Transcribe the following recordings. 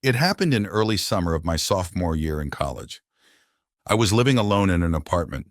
It happened in early summer of my sophomore year in college. I was living alone in an apartment.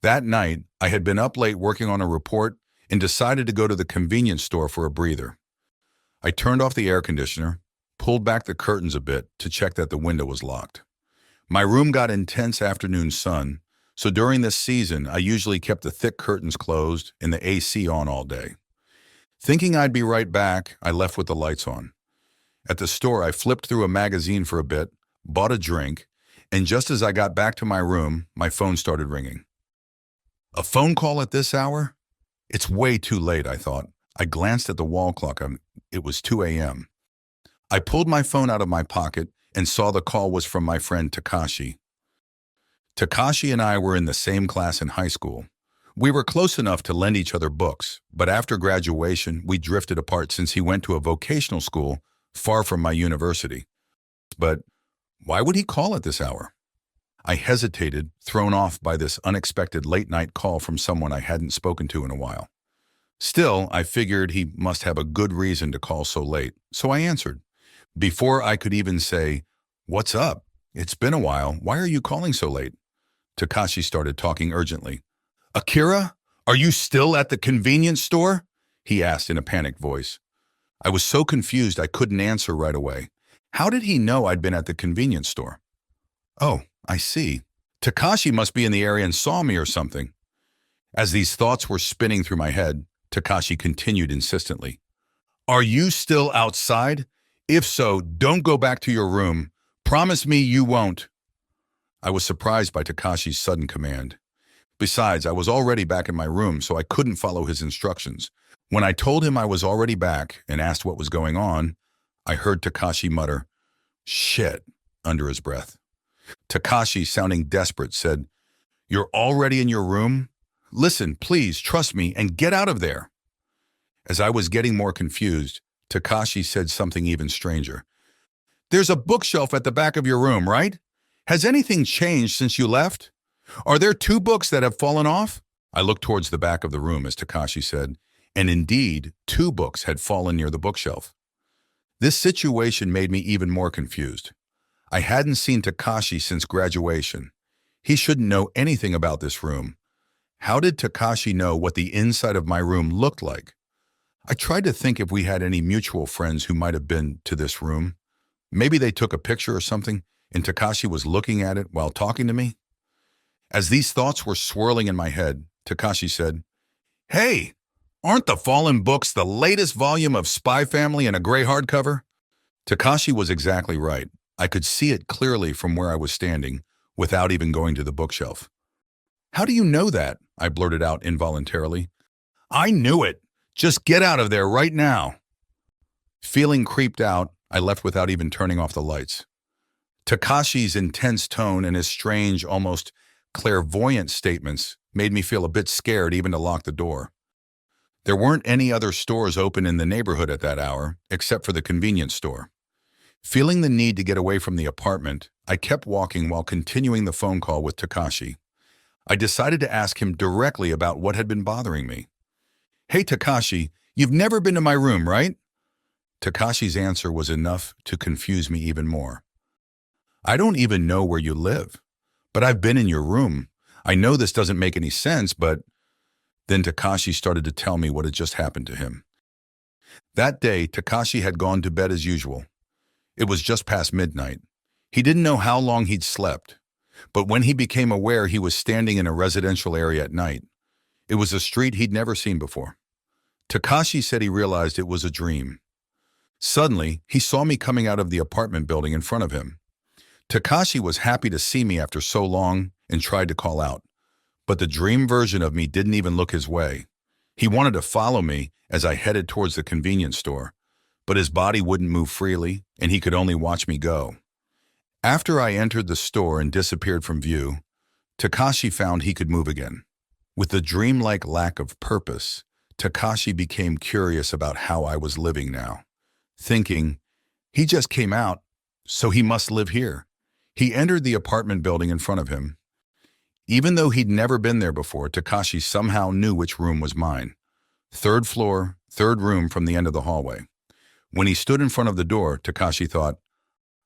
That night, I had been up late working on a report and decided to go to the convenience store for a breather. I turned off the air conditioner, pulled back the curtains a bit to check that the window was locked. My room got intense afternoon sun, so during this season, I usually kept the thick curtains closed and the AC on all day. Thinking I'd be right back, I left with the lights on. At the store, I flipped through a magazine for a bit, bought a drink, and just as I got back to my room, my phone started ringing. A phone call at this hour? It's way too late, I thought. I glanced at the wall clock. It was 2 a.m. I pulled my phone out of my pocket and saw the call was from my friend Takashi. Takashi and I were in the same class in high school. We were close enough to lend each other books, but after graduation, we drifted apart since he went to a vocational school far from my university. But why would he call at this hour? I hesitated, thrown off by this unexpected late-night call from someone I hadn't spoken to in a while. Still, I figured he must have a good reason to call so late, so I answered. Before I could even say, "What's up? It's been a while. Why are you calling so late?" Takashi started talking urgently. "Akira, are you still at the convenience store?" he asked in a panicked voice. I was so confused I couldn't answer right away. How did he know I'd been at the convenience store? Oh, I see. Takashi must be in the area and saw me or something. As these thoughts were spinning through my head, Takashi continued insistently. "Are you still outside? If so, don't go back to your room. Promise me you won't." I was surprised by Takashi's sudden command. Besides, I was already back in my room, so I couldn't follow his instructions. When I told him I was already back and asked what was going on, I heard Takashi mutter, "Shit," under his breath. Takashi, sounding desperate, said, "You're already in your room? Listen, please, trust me, and get out of there." As I was getting more confused, Takashi said something even stranger. "There's a bookshelf at the back of your room, right? Has anything changed since you left? Are there two books that have fallen off?" I looked towards the back of the room as Takashi said, and indeed, two books had fallen near the bookshelf. This situation made me even more confused. I hadn't seen Takashi since graduation. He shouldn't know anything about this room. How did Takashi know what the inside of my room looked like? I tried to think if we had any mutual friends who might have been to this room. Maybe they took a picture or something, and Takashi was looking at it while talking to me. As these thoughts were swirling in my head, Takashi said, "Hey, aren't the fallen books the latest volume of Spy Family in a gray hardcover?" Takashi was exactly right. I could see it clearly from where I was standing, without even going to the bookshelf. "How do you know that?" I blurted out involuntarily. "I knew it. Just get out of there right now." Feeling creeped out, I left without even turning off the lights. Takashi's intense tone and his strange, almost clairvoyant statements made me feel a bit scared even to lock the door. There weren't any other stores open in the neighborhood at that hour, except for the convenience store. Feeling the need to get away from the apartment, I kept walking while continuing the phone call with Takashi. I decided to ask him directly about what had been bothering me. "Hey Takashi, you've never been to my room, right?" Takashi's answer was enough to confuse me even more. "I don't even know where you live, but I've been in your room. I know this doesn't make any sense, but..." Then Takashi started to tell me what had just happened to him. That day, Takashi had gone to bed as usual. It was just past midnight. He didn't know how long he'd slept, but when he became aware he was standing in a residential area at night, it was a street he'd never seen before. Takashi said he realized it was a dream. Suddenly, he saw me coming out of the apartment building in front of him. Takashi was happy to see me after so long and tried to call out, but the dream version of me didn't even look his way. He wanted to follow me as I headed towards the convenience store, but his body wouldn't move freely, and he could only watch me go. After I entered the store and disappeared from view, Takashi found he could move again. With the dreamlike lack of purpose, Takashi became curious about how I was living now. Thinking, he just came out, so he must live here. He entered the apartment building in front of him. Even though he'd never been there before, Takashi somehow knew which room was mine. 3rd floor, 3rd room from the end of the hallway. When he stood in front of the door, Takashi thought,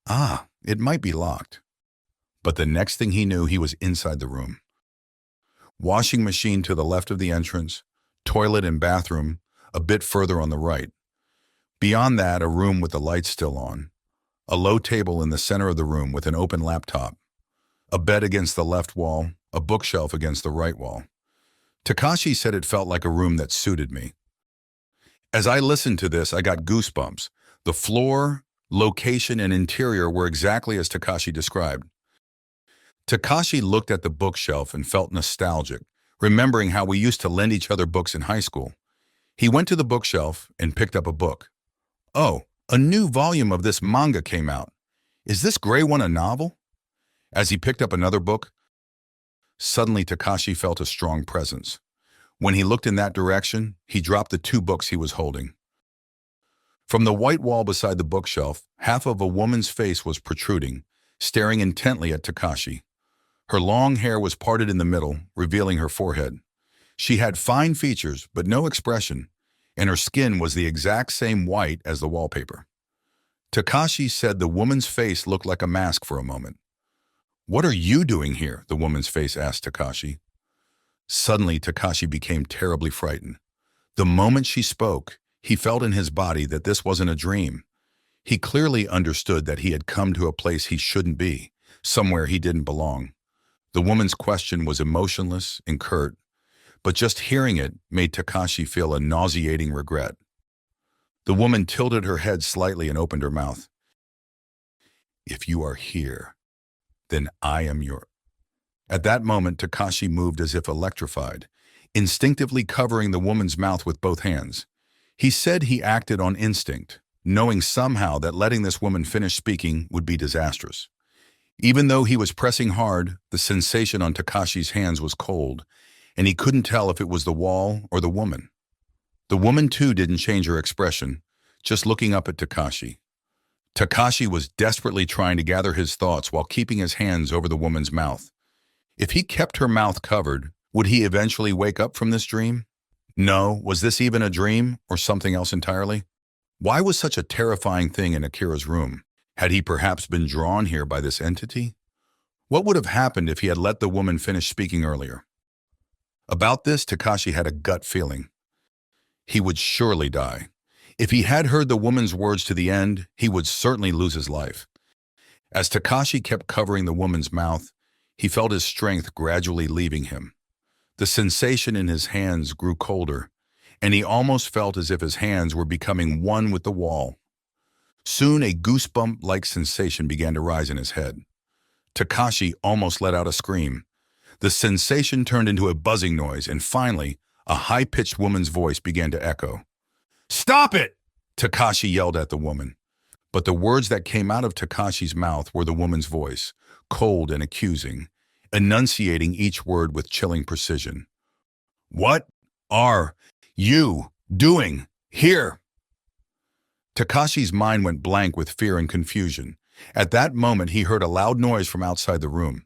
Ah, it might be locked. But the next thing he knew, he was inside the room. Washing machine to the left of the entrance, toilet and bathroom a bit further on the right. Beyond that, a room with the lights still on. A low table in the center of the room with an open laptop. A bed against the left wall, a bookshelf against the right wall. Takashi said it felt like a room that suited me. As I listened to this, I got goosebumps. The floor, location, and interior were exactly as Takashi described. Takashi looked at the bookshelf and felt nostalgic, remembering how we used to lend each other books in high school. He went to the bookshelf and picked up a book. Oh, a new volume of this manga came out. Is this gray one a novel? As he picked up another book, suddenly Takashi felt a strong presence. When he looked in that direction, he dropped the two books he was holding. From the white wall beside the bookshelf, half of a woman's face was protruding, staring intently at Takashi. Her long hair was parted in the middle, revealing her forehead. She had fine features, but no expression, and her skin was the exact same white as the wallpaper. Takashi said the woman's face looked like a mask for a moment. "What are you doing here?" the woman's face asked Takashi. Suddenly, Takashi became terribly frightened. The moment she spoke, he felt in his body that this wasn't a dream. He clearly understood that he had come to a place he shouldn't be, somewhere he didn't belong. The woman's question was emotionless and curt, but just hearing it made Takashi feel a nauseating regret. The woman tilted her head slightly and opened her mouth. "If you are here, then I am your..." At that moment, Takashi moved as if electrified, instinctively covering the woman's mouth with both hands. He said he acted on instinct, knowing somehow that letting this woman finish speaking would be disastrous. Even though he was pressing hard, the sensation on Takashi's hands was cold, and he couldn't tell if it was the wall or the woman. The woman, too, didn't change her expression, just looking up at Takashi. Takashi was desperately trying to gather his thoughts while keeping his hands over the woman's mouth. If he kept her mouth covered, would he eventually wake up from this dream? No, was this even a dream or something else entirely? Why was such a terrifying thing in Akira's room? Had he perhaps been drawn here by this entity? What would have happened if he had let the woman finish speaking earlier? About this, Takashi had a gut feeling. He would surely die. If he had heard the woman's words to the end, he would certainly lose his life. As Takashi kept covering the woman's mouth, he felt his strength gradually leaving him. The sensation in his hands grew colder, and he almost felt as if his hands were becoming one with the wall. Soon a goosebump-like sensation began to rise in his head. Takashi almost let out a scream. The sensation turned into a buzzing noise, and finally, a high-pitched woman's voice began to echo. "Stop it!" Takashi yelled at the woman. But the words that came out of Takashi's mouth were the woman's voice, cold and accusing, enunciating each word with chilling precision. "What are you doing here?" Takashi's mind went blank with fear and confusion. At that moment, he heard a loud noise from outside the room.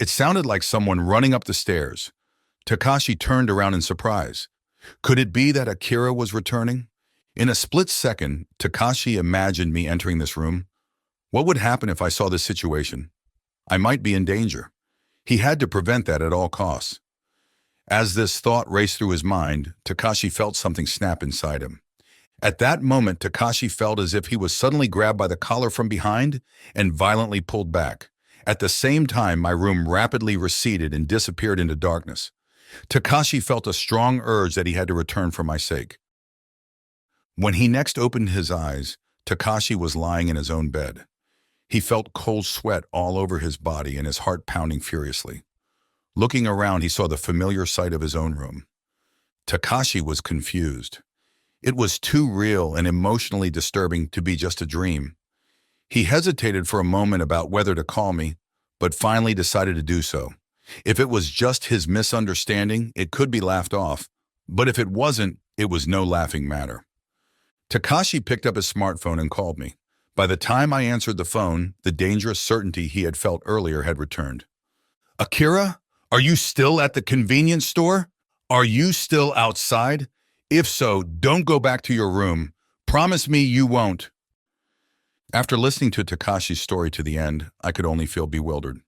It sounded like someone running up the stairs. Takashi turned around in surprise. Could it be that Akira was returning? In a split second, Takashi imagined me entering this room. What would happen if I saw this situation? I might be in danger. He had to prevent that at all costs. As this thought raced through his mind, Takashi felt something snap inside him. At that moment, Takashi felt as if he was suddenly grabbed by the collar from behind and violently pulled back. At the same time, my room rapidly receded and disappeared into darkness. Takashi felt a strong urge that he had to return for my sake. When he next opened his eyes, Takashi was lying in his own bed. He felt cold sweat all over his body and his heart pounding furiously. Looking around, he saw the familiar sight of his own room. Takashi was confused. It was too real and emotionally disturbing to be just a dream. He hesitated for a moment about whether to call me, but finally decided to do so. If it was just his misunderstanding, it could be laughed off, but if it wasn't, it was no laughing matter. Takashi picked up his smartphone and called me. By the time I answered the phone, the dangerous certainty he had felt earlier had returned. "Akira, are you still at the convenience store? Are you still outside? If so, don't go back to your room. Promise me you won't." After listening to Takashi's story to the end, I could only feel bewildered.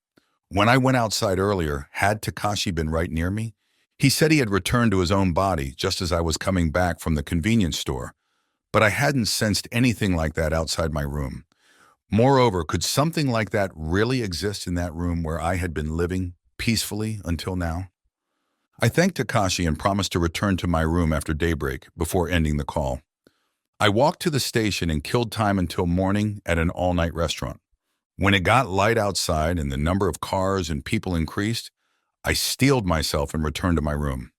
When I went outside earlier, had Takashi been right near me? He said he had returned to his own body just as I was coming back from the convenience store, but I hadn't sensed anything like that outside my room. Moreover, could something like that really exist in that room where I had been living peacefully until now? I thanked Takashi and promised to return to my room after daybreak before ending the call. I walked to the station and killed time until morning at an all-night restaurant. When it got light outside and the number of cars and people increased, I steeled myself and returned to my room.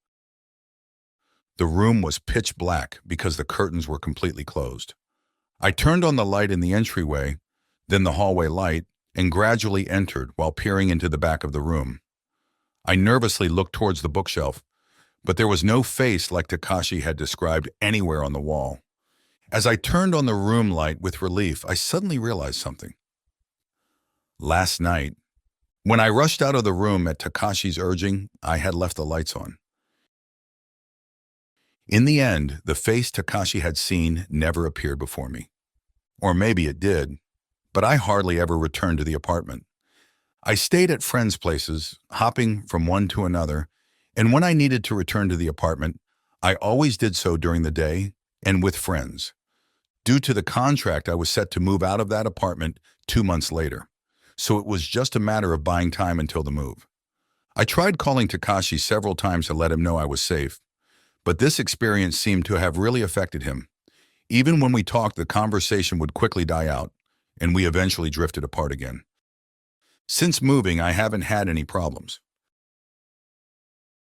The room was pitch black because the curtains were completely closed. I turned on the light in the entryway, then the hallway light, and gradually entered while peering into the back of the room. I nervously looked towards the bookshelf, but there was no face like Takashi had described anywhere on the wall. As I turned on the room light with relief, I suddenly realized something. Last night, when I rushed out of the room at Takashi's urging, I had left the lights on. In the end, the face Takashi had seen never appeared before me. Or maybe it did, but I hardly ever returned to the apartment. I stayed at friends' places, hopping from one to another, and when I needed to return to the apartment, I always did so during the day and with friends. Due to the contract, I was set to move out of that apartment 2 months later, so it was just a matter of buying time until the move. I tried calling Takashi several times to let him know I was safe, but this experience seemed to have really affected him. Even when we talked, the conversation would quickly die out, and we eventually drifted apart again. Since moving, I haven't had any problems.